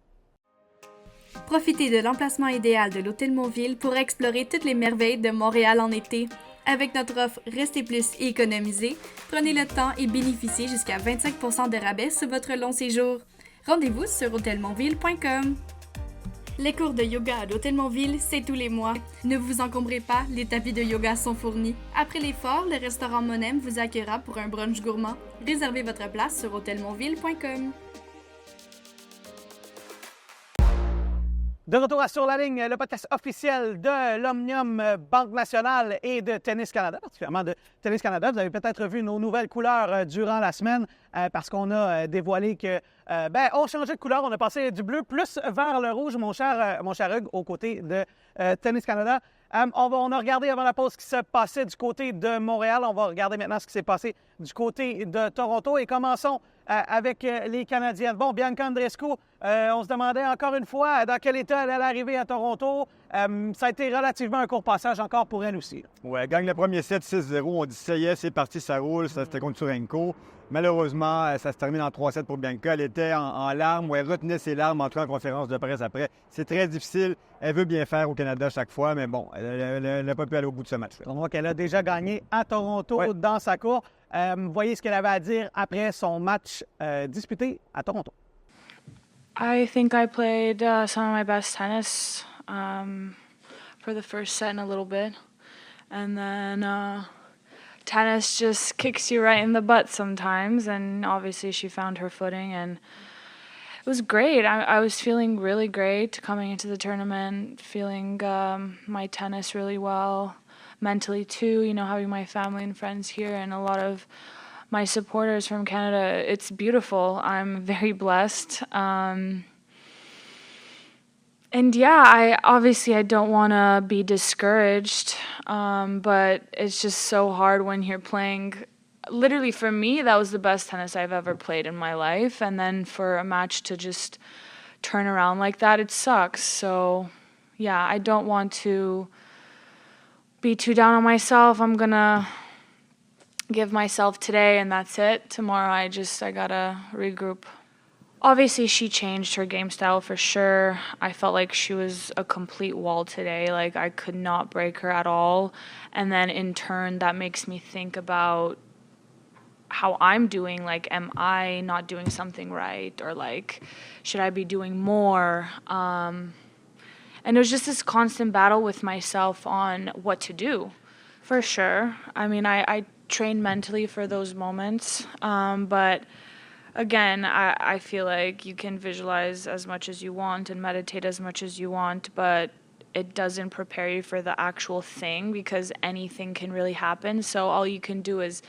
Profitez de l'emplacement idéal de l'Hôtel Montville pour explorer toutes les merveilles de Montréal en été. Avec notre offre Restez plus et économisez, prenez le temps et bénéficiez jusqu'à 25% de rabais sur votre long séjour. Rendez-vous sur hotelmontville.com. Les cours de yoga à l'Hôtel Montville, c'est tous les mois. Ne vous encombrez pas, les tapis de yoga sont fournis. Après l'effort, le restaurant Monem vous accueillera pour un brunch gourmand. Réservez votre place sur hotelmontville.com. De retour à Sur la ligne, le podcast officiel de l'Omnium Banque Nationale et de Tennis Canada, particulièrement de Tennis Canada. Vous avez peut-être vu nos nouvelles couleurs durant la semaine parce qu'on a dévoilé que on changeait de couleur. On a passé du bleu plus vers le rouge, mon cher Hugues, aux côtés de Tennis Canada. On a regardé avant la pause ce qui se passait du côté de Montréal. On va regarder maintenant ce qui s'est passé du côté de Toronto. Et commençons avec les Canadiennes. Bon, Bianca Andreescu, on se demandait encore une fois dans quel état elle allait arriver à Toronto. Ça a été relativement un court passage encore pour elle aussi. Oui, elle gagne le premier set 6-0. On dit ça y est, c'est parti, ça roule. Ça, c'était contre Surenko. Malheureusement, ça se termine en 3-7 pour Bianca. Elle était en larmes, ou elle retenait ses larmes entrant en conférence de presse après. C'est très difficile. Elle veut bien faire au Canada chaque fois, mais bon, elle n'a pas pu aller au bout de ce match. On voit qu'elle a déjà gagné à Toronto dans sa cour. Voyez ce qu'elle avait à dire après son match disputé à Toronto. I think I played some of my best tennis for the first set and a little bit. And then tennis just kicks you right in the butt sometimes. And obviously she found her footing and it was great. I was feeling really great coming into the tournament, feeling my tennis really well. Mentally too, you know, having my family and friends here and a lot of my supporters from Canada. It's beautiful. I'm very blessed. And yeah, I don't want to be discouraged, but it's just so hard when you're playing literally for me, that was the best tennis I've ever played in my life. And then for a match to just turn around like that, it sucks. So yeah, I don't want to be too down on myself. I'm gonna give myself today and that's it. Tomorrow I gotta regroup. Obviously she changed her game style for sure. I felt like she was a complete wall today. Like I could not break her at all. And then in turn that makes me think about how I'm doing. Like, am I not doing something right? Or like, should I be doing more? And it was just this constant battle with myself on what to do, for sure. I mean, I train mentally for those moments, but again, I feel like you can visualize as much as you want and meditate as much as you want, but it doesn't prepare you for the actual thing because anything can really happen. So all you can do is,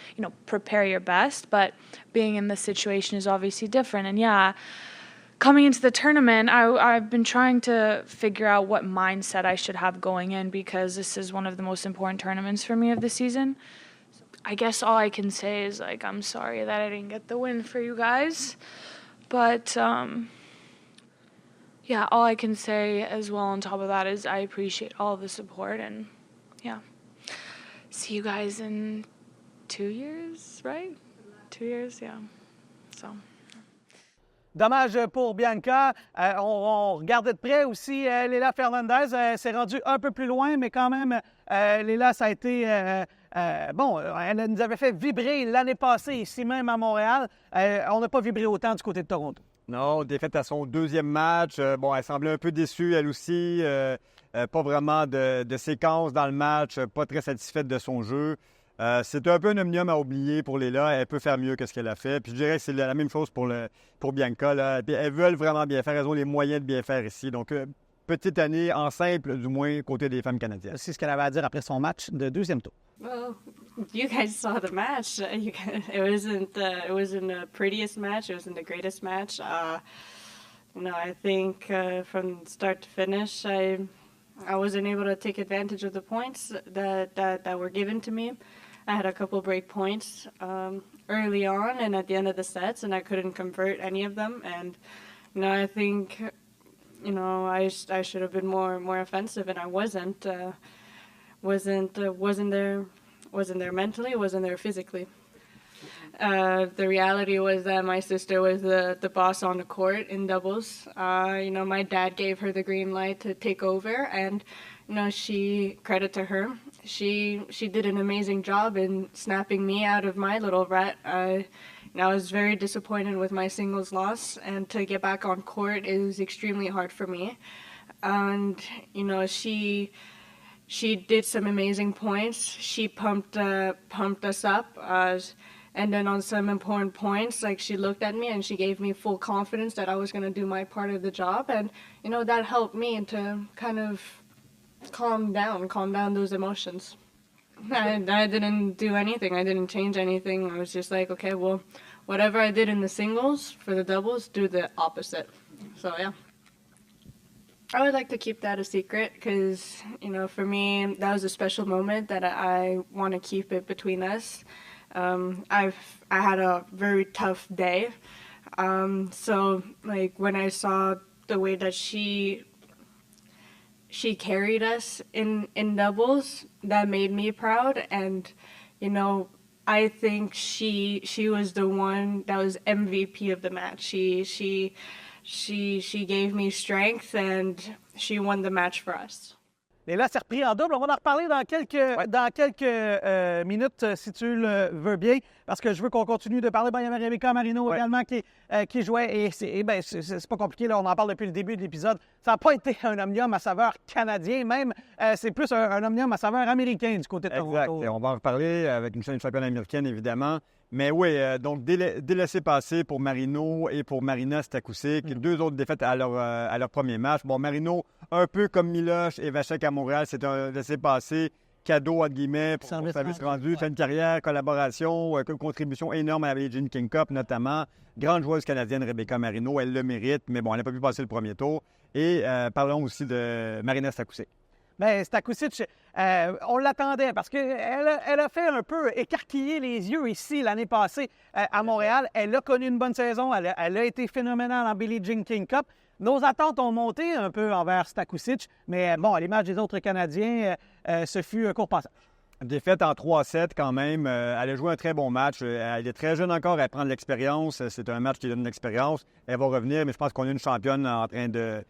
prepare your best, but being in this situation is obviously different. And yeah, coming into the tournament, I've been trying to figure out what mindset I should have going in because this is one of the most important tournaments for me of the season. I guess all I can say is, like, I'm sorry that I didn't get the win for you guys. But, yeah, all I can say as well on top of that is I appreciate all of the support. And, yeah, see you guys in 2 years, right? 2 years, yeah. So... Dommage pour Bianca. On regardait de près aussi Leylah Fernandez. S'est rendue un peu plus loin, mais quand même, Leylah, ça a été... elle nous avait fait vibrer l'année passée, ici même à Montréal. On n'a pas vibré autant du côté de Toronto. Non, défaite à son deuxième match. Elle semblait un peu déçue, elle aussi. Pas vraiment de séquence dans le match, pas très satisfaite de son jeu. C'est un peu un omnium à oublier pour Leylah. Elle peut faire mieux que ce qu'elle a fait. Puis je dirais que c'est la même chose pour Bianca. Là. Elles veulent vraiment bien faire. Elles ont les moyens de bien faire ici. Donc, petite année en simple, du moins, côté des femmes canadiennes. C'est ce qu'elle avait à dire après son match de deuxième tour. Well, you guys saw the match. It wasn't the prettiest match. It wasn't the greatest match. I think from start to finish, I wasn't able to take advantage of the points that were given to me. I had a couple break points early on and at the end of the sets, and I couldn't convert any of them. And I think I should have been more offensive, and I wasn't. Wasn't there mentally, wasn't there physically. The reality was that my sister was the boss on the court in doubles. My dad gave her the green light to take over, and credit to her, she did an amazing job in snapping me out of my little rut. I was very disappointed with my singles loss, and to get back on court is extremely hard for me. And she did some amazing points. She pumped us up, and then on some important points, like, she looked at me and she gave me full confidence that I was going to do my part of the job, and that helped me to kind of calm down those emotions. I didn't do anything. I didn't change anything. I was just like, okay, well, whatever I did in the singles, for the doubles, do the opposite. So yeah. I would like to keep that a secret because, for me, that was a special moment that I want to keep it between us. I had a very tough day. So, like, when I saw the way that she carried us in doubles, that made me proud. And, I think she was the one that was MVP of the match. She gave me strength and she won the match for us. Leylah s'est repris en double. On va en reparler dans quelques minutes, si tu le veux bien, parce que je veux qu'on continue de parler. Il y avait Rebecca Marino également qui jouait. Et c'est pas compliqué, là, on en parle depuis le début de l'épisode. Ça n'a pas été un omnium à saveur canadien, même. C'est plus un omnium à saveur américain du côté de Toronto. Exact. Et on va en reparler avec une championne américaine, évidemment. Mais oui, donc délaissé-passer pour Marino et pour Marina Stakusik. Deux autres défaites à leur premier match. Bon, Marino, un peu comme Miloš et Vacek à Montréal, c'est un laissé-passer cadeau, entre guillemets, pour son service rendu. Fait une carrière, collaboration, contribution énorme à la Jean King Cup, notamment. Grande joueuse canadienne, Rebecca Marino, elle le mérite, mais bon, elle n'a pas pu passer le premier tour. Et parlons aussi de Marina Stakusik. Bien, Stakusic, on l'attendait parce qu'elle a fait un peu écarquiller les yeux ici l'année passée à Montréal. Elle a connu une bonne saison. Elle a été phénoménale en Billie Jean King Cup. Nos attentes ont monté un peu envers Stakusic, mais bon, à l'image des autres Canadiens, ce fut un court passage. Défaite en 3-7 quand même. Elle a joué un très bon match. Elle est très jeune encore, elle prend de l'expérience. C'est un match qui donne de l'expérience. Elle va revenir, mais je pense qu'on a une championne en train de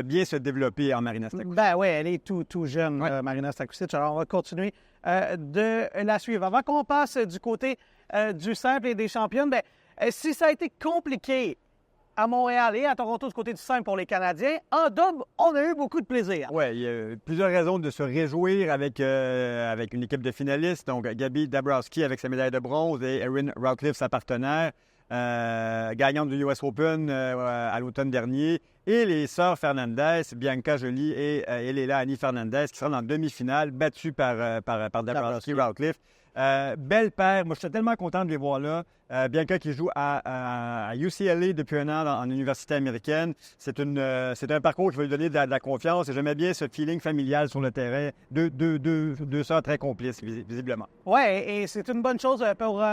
bien se développer en Marina Stakusic. Ben oui, elle est tout jeune, Marina Stakusic. Alors, on va continuer de la suivre. Avant qu'on passe du côté du simple et des championnes, ben, si ça a été compliqué à Montréal et à Toronto du côté du simple pour les Canadiens, en double, on a eu beaucoup de plaisir. Oui, il y a plusieurs raisons de se réjouir avec une équipe de finalistes. Donc, Gabi Dabrowski avec sa médaille de bronze et Erin Routliffe, sa partenaire, gagnante du US Open à l'automne dernier. Et les sœurs Fernandez, Bianca Joly et Elela Annie Fernandez, qui seront en demi-finale, battues par Dabrowski Routliffe. Belle paire. Moi, je suis tellement content de les voir là. Bianca qui joue à UCLA depuis un an en université américaine. C'est un parcours qui va lui donner de la confiance et j'aimais bien ce feeling familial sur le terrain. Deux sœurs très complices, visiblement. Oui, et c'est une bonne chose pour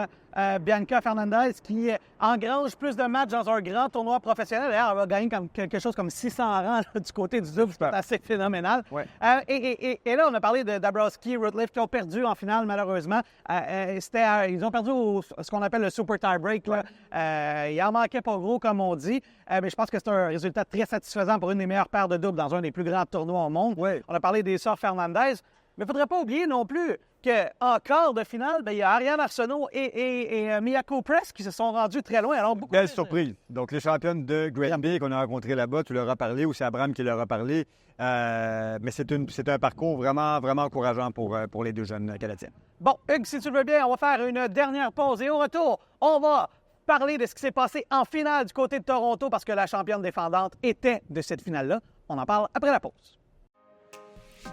Bianca Fernandez qui engrange plus de matchs dans un grand tournoi professionnel. D'ailleurs, elle va gagner quelque chose comme 600 rangs là, du côté du double. C'est assez phénoménal. Ouais. Et là, on a parlé de Dabrowski, Routliffe qui ont perdu en finale, malheureusement. Ils ont perdu ce qu'on appelle le Super Tie Break. Là. Il en manquait pas gros, comme on dit. Mais je pense que c'est un résultat très satisfaisant pour une des meilleures paires de doubles dans un des plus grands tournois au monde. Ouais. On a parlé des sœurs Fernandez. Mais il ne faudrait pas oublier non plus qu'en quart de finale, il y a Ariane Arsenault et Miyako Press qui se sont rendus très loin. Alors, belle surprise. Donc, les championnes de Great Bay qu'on a rencontrées là-bas, tu leur as parlé, ou c'est Abraham qui leur a parlé. Mais c'est un parcours vraiment, vraiment encourageant pour les deux jeunes Canadiens. Bon, Hugues, si tu le veux bien, on va faire une dernière pause. Et au retour, on va parler de ce qui s'est passé en finale du côté de Toronto parce que la championne défendante était de cette finale-là. On en parle après la pause.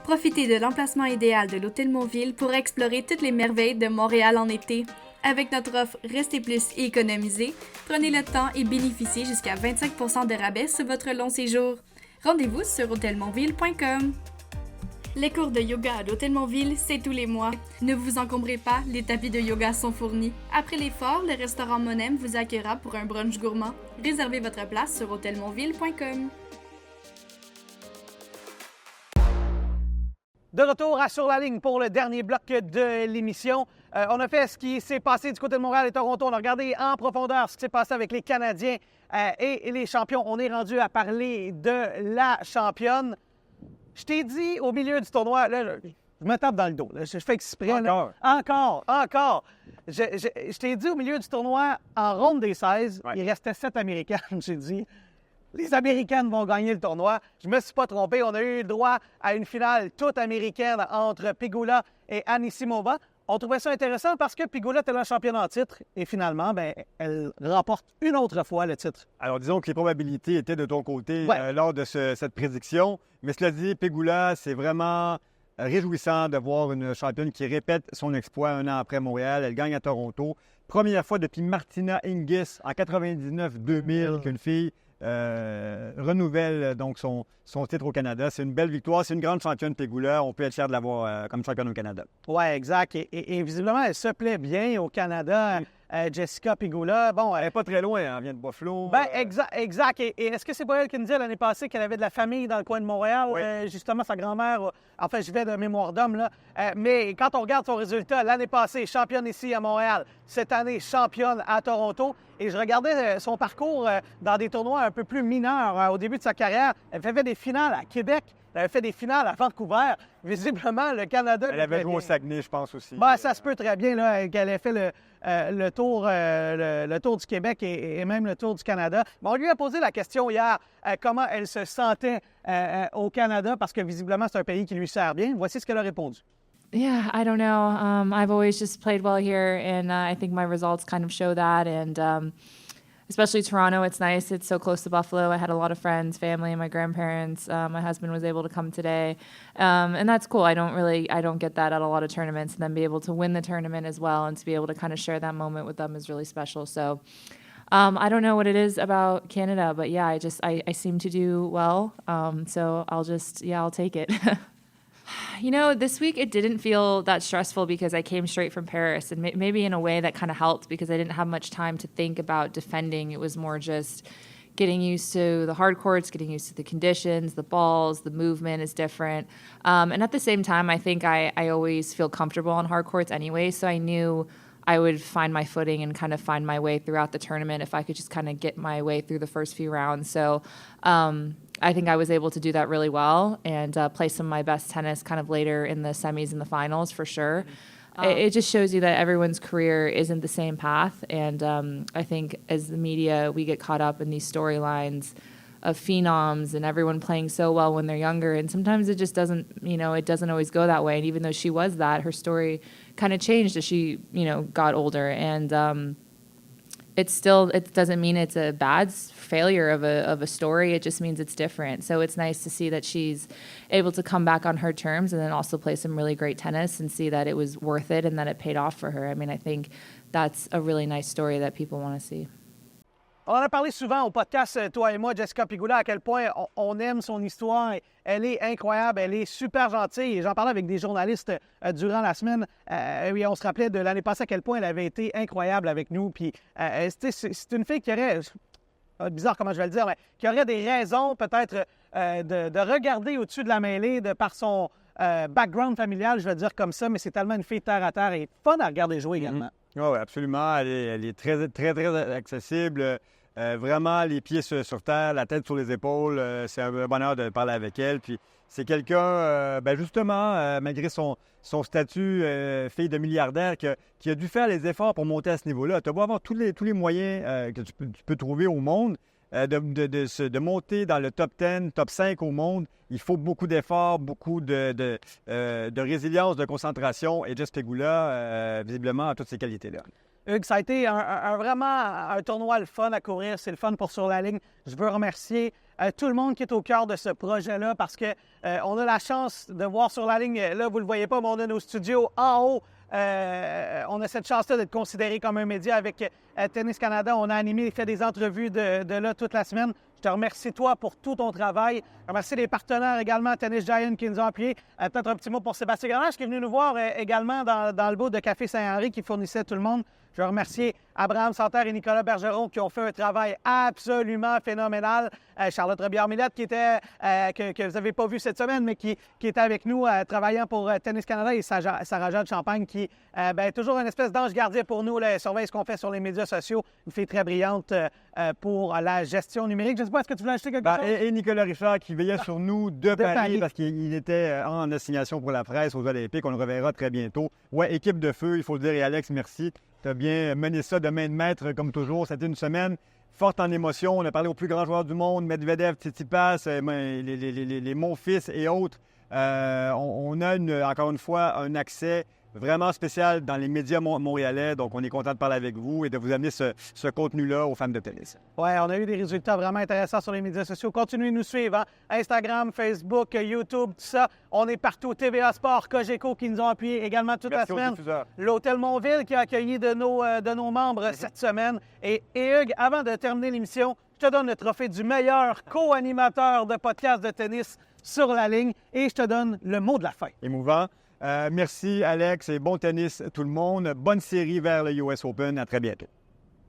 Profitez de l'emplacement idéal de l'Hôtel Montville pour explorer toutes les merveilles de Montréal en été. Avec notre offre Restez plus et économisez, prenez le temps et bénéficiez jusqu'à 25 % de rabais sur votre long séjour. Rendez-vous sur hôtelmontville.com. Les cours de yoga à l'Hôtel Montville, c'est tous les mois. Ne vous encombrez pas, les tapis de yoga sont fournis. Après l'effort, le restaurant Monem vous accueillera pour un brunch gourmand. Réservez votre place sur hôtelmontville.com. De retour à Sur la ligne pour le dernier bloc de l'émission. On a fait ce qui s'est passé du côté de Montréal et Toronto. On a regardé en profondeur ce qui s'est passé avec les Canadiens et les champions. On est rendu à parler de la championne. Je t'ai dit au milieu du tournoi, là, je me tape dans le dos. Là, je fais exprès. Encore. Je t'ai dit au milieu du tournoi, en ronde des 16, il restait 7 Américaines. J'ai dit... Les Américaines vont gagner le tournoi. Je me suis pas trompé. On a eu le droit à une finale toute américaine entre Pegula et Anisimova. On trouvait ça intéressant parce que Pegula était la championne en titre et finalement, elle remporte une autre fois le titre. Alors, disons que les probabilités étaient de ton côté lors de cette prédiction. Mais cela dit, Pegula, c'est vraiment réjouissant de voir une championne qui répète son exploit un an après Montréal. Elle gagne à Toronto. Première fois depuis Martina Hingis en 99-2000 qu'une fille renouvelle donc son titre au Canada. C'est une belle victoire. C'est une grande championne Pegula. On peut être fier de l'avoir comme championne au Canada. Oui, exact. Et visiblement, elle se plaît bien au Canada. Jessica Pegula, bon... Elle n'est pas très loin, elle vient de Buffalo. Exact. Et est-ce que c'est pas elle qui nous disait l'année passée qu'elle avait de la famille dans le coin de Montréal? Oui. Justement, sa grand-mère... En fait, je vais de mémoire d'homme, là. Mais quand on regarde son résultat, l'année passée, championne ici à Montréal. Cette année, championne à Toronto. Et je regardais son parcours dans des tournois un peu plus mineurs au début de sa carrière. Elle fait des finales à Québec. Elle avait fait des finales à Vancouver. Visiblement, le Canada... Elle avait joué au Saguenay, je pense aussi. Ça se peut très bien là, qu'elle ait fait le tour du Québec et même le tour du Canada. Mais on lui a posé la question hier, comment elle se sentait au Canada, parce que visiblement, c'est un pays qui lui sert bien. Voici ce qu'elle a répondu. Yeah, I don't know. I've always just played well here, and I think my results kind of show that. And especially Toronto, it's nice. It's so close to Buffalo. I had a lot of friends, family, and my grandparents. My husband was able to come today, and that's cool. I don't get that at a lot of tournaments. And then be able to win the tournament as well, and to be able to kind of share that moment with them is really special. So I don't know what it is about Canada, but yeah, I seem to do well. So I'll take it. You know, this week it didn't feel that stressful because I came straight from Paris, and maybe in a way that kind of helped because I didn't have much time to think about defending. It was more just getting used to the hard courts, getting used to the conditions, the balls, the movement is different. And at the same time, I think I always feel comfortable on hard courts anyway, so I knew I would find my footing and kind of find my way throughout the tournament if I could just kind of get my way through the first few rounds. So I think I was able to do that really well and play some of my best tennis kind of later in the semis and the finals for sure. It just shows you that everyone's career isn't the same path. And I think as the media, we get caught up in these storylines of phenoms and everyone playing so well when they're younger. And sometimes it just doesn't, it doesn't always go that way. And even though she was that, her story kind of changed as she, got older. And it doesn't mean it's a bad failure of a story. It just means it's different. So it's nice to see that she's able to come back on her terms and then also play some really great tennis and see that it was worth it and that it paid off for her. I mean, I think that's a really nice story that people want to see. On en a parlé souvent au podcast, toi et moi, Jessica Pegula, à quel point on aime son histoire. Elle est incroyable, elle est super gentille. J'en parlais avec des journalistes durant la semaine. Oui, on se rappelait de l'année passée à quel point elle avait été incroyable avec nous. Puis c'est une fille qui aurait, bizarre comment je vais le dire, mais qui aurait des raisons peut-être de regarder au-dessus de la mêlée de par son background familial, je vais dire comme ça, mais c'est tellement une fille terre à terre et fun à regarder jouer également. Oui, absolument. Elle est très, très, très accessible. Vraiment, les pieds sur terre, la tête sur les épaules. C'est un bonheur de parler avec elle. Puis c'est quelqu'un, justement, malgré son statut fille de milliardaire, qui a dû faire les efforts pour monter à ce niveau-là. Tu dois avoir tous les moyens que tu peux trouver au monde de monter dans le top 10, top 5 au monde. Il faut beaucoup d'efforts, beaucoup de résilience, de concentration. Et Jess Pegula, visiblement, a toutes ces qualités-là. Hugues, ça a été vraiment un tournoi le fun à courir. C'est le fun pour Sur la ligne. Je veux remercier tout le monde qui est au cœur de ce projet-là parce qu'on a la chance de voir Sur la ligne. Là, vous ne le voyez pas, mais on a nos studios en haut. On a cette chance-là d'être considéré comme un média avec Tennis Canada. On a animé et fait des entrevues de là toute la semaine. Je te remercie, toi, pour tout ton travail. Je remercie les partenaires également, Tennis Giant, qui nous ont appuyés. Peut-être un petit mot pour Sébastien Grenache, qui est venu nous voir également dans le bout de Café Saint-Henri, qui fournissait tout le monde. Je veux remercier Abraham Santerre et Nicolas Bergeron qui ont fait un travail absolument phénoménal. Charlotte Robillard-Millette, que vous n'avez pas vu cette semaine, mais qui était avec nous travaillant pour Tennis Canada, et Sarah-Jade Champagne, qui est toujours une espèce d'ange gardien pour nous. Elle surveille ce qu'on fait sur les médias sociaux. Une fille très brillante pour la gestion numérique. Je ne sais pas, est-ce que tu voulais ajouter quelque chose? Et Nicolas Richard qui veillait sur nous de Paris parce qu'il était en assignation pour la presse aux Olympiques. On le reverra très bientôt. Ouais, équipe de feu, il faut le dire. Et Alex, merci. Tu as bien mené ça de main de maître, comme toujours. C'était une semaine forte en émotion. On a parlé aux plus grands joueurs du monde, Medvedev, Tsitsipas, les Monfils et autres. On a, encore une fois, un accès vraiment spécial dans les médias montréalais. Donc, on est content de parler avec vous et de vous amener ce contenu-là aux fans de tennis. Oui, on a eu des résultats vraiment intéressants sur les médias sociaux. Continuez de nous suivre. Hein? Instagram, Facebook, YouTube, tout ça. On est partout. TVA Sport, Cogeco qui nous ont appuyés également toute la semaine. L'Hôtel Montville qui a accueilli de nos membres cette semaine. Et Hugues, avant de terminer l'émission, je te donne le trophée du meilleur co-animateur de podcast de tennis sur la ligne et je te donne le mot de la fin. Émouvant. Merci, Alex, et bon tennis tout le monde. Bonne série vers le US Open. À très bientôt.